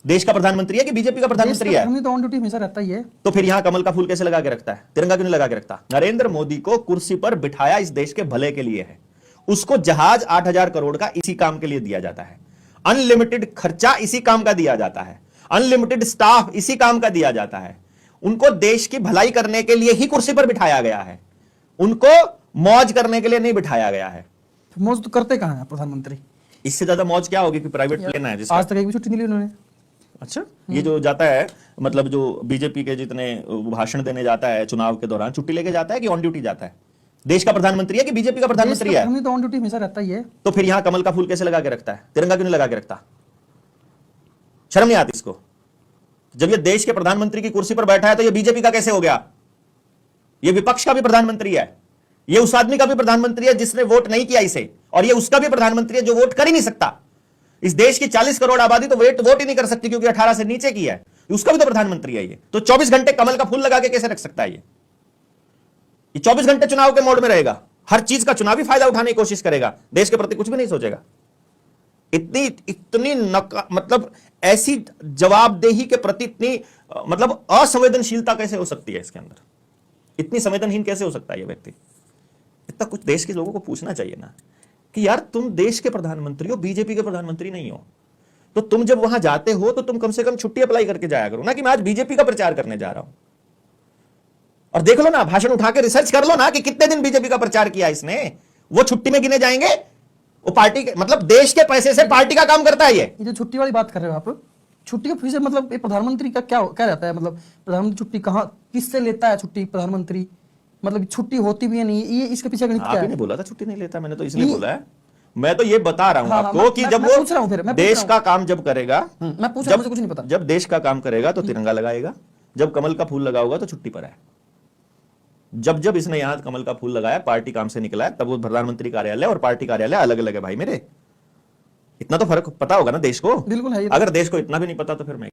देश का प्रधानमंत्री है कि बीजेपी का प्रधानमंत्री है? हमें तो ऑन ड्यूटी हमेशा रहता ही है। तो फिर यहां कमल का फूल कैसे लगा के रखता है, तिरंगा क्यों नहीं लगा के रखता? नरेंद्र मोदी को कुर्सी पर बिठाया इस देश के भले के लिए है। उसको जहाज 8,000 करोड़ का इसी काम के लिए दिया जाता है, अनलिमिटेड खर्चा इसी काम का दिया जाता है, अनलिमिटेड स्टाफ इसी काम का दिया जाता है। उनको देश की भलाई करने के लिए ही कुर्सी पर बिठाया गया है, उनको मौज करने के लिए नहीं बिठाया गया है। तो मौज तो करते कहां है प्रधानमंत्री? इससे ज्यादा मौज क्या होगी कि प्राइवेट प्लेन है जिसका आज तक एक भी छुट्टी नहीं ली उन्होंने। अच्छा, ये जो जाता है मतलब जो बीजेपी के जितने भाषण देने जाता है चुनाव के दौरान, छुट्टी लेके जाता है कि ऑन ड्यूटी जाता है? देश का प्रधानमंत्री है कि बीजेपी का प्रधानमंत्री है? हमें तो ऑन ड्यूटी हमेशा रहता ही है। तो फिर यहां कमल का फूल कैसे लगा के रखता है, तिरंगा क्यों नहीं लगा के रखता? शर्म नहीं आती इसको? जब ये देश के प्रधानमंत्री की कुर्सी पर बैठा है तो ये बीजेपी का कैसे हो गया? ये विपक्ष का भी प्रधानमंत्री है, ये उस आदमी का भी प्रधानमंत्री है जिसने वोट नहीं किया इसे, और ये उसका भी प्रधानमंत्री है जो वोट कर ही नहीं सकता। इस देश की 40 करोड़ आबादी तो वोट ही नहीं कर सकती क्योंकि 18 से नीचे की है, उसका भी तो प्रधानमंत्री है ये। तो 24 घंटे कमल का फूल लगा के कैसे रख सकता है? ये 24 घंटे चुनाव के मोड में रहेगा, हर चीज का चुनावी फायदा उठाने की कोशिश करेगा, देश के प्रति कुछ भी नहीं सोचेगा। इतनी मतलब ऐसी जवाबदेही के प्रति इतनी मतलब असंवेदनशीलता कैसे हो सकती है इसके अंदर? इतनी संवेदनहीन कैसे हो सकता है ये व्यक्ति? इतना कुछ देश के लोगों को पूछना चाहिए ना कि यार तुम देश के प्रधानमंत्री हो, बीजेपी के प्रधानमंत्री नहीं हो। तो तुम जब वहां जाते हो तो तुम कम से कम छुट्टी अप्लाई करके जाया करो ना कि मैं आज बीजेपी का प्रचार करने जा रहा हूं। और देख लो ना, भाषण उठा के रिसर्च कर लो ना कि कितने दिन बीजेपी का प्रचार किया इसने, वो छुट्टी में गिने जाएंगे। वो पार्टी के मतलब देश के पैसे से पार्टी का काम करता है। ये जो छुट्टी वाली बात कर रहे हो आप, छुट्टी का फीस मतलब प्रधानमंत्री का क्या क्या रहता है? मतलब प्रधानमंत्री छुट्टी कहाँ किससे लेता है? छुट्टी प्रधानमंत्री मतलब छुट्टी होती भी है नहीं, ये इसके पीछे गणित क्या है? आपने बोला था छुट्टी नहीं लेता, मैंने तो इसलिए बोला है। मैं तो ये बता रहा हूं हाँ, आपको कि जब वो देश का काम जब करेगा, मैं पूछ रहा हूं, मुझे कुछ नहीं पता। जब देश का काम करेगा तो तिरंगा लगाएगा, जब कमल का फूल लगा होगा तो छुट्टी पर है। जब इसने यहां कमल का फूल लगाया, पार्टी काम से निकला है, तब वो प्रधानमंत्री कार्यालय और पार्टी कार्यालय अलग अलग है भाई मेरे। इतना तो फर्क पता होगा ना देश को। बिल्कुल है। अगर देश को इतना भी नहीं पता तो फिर मैं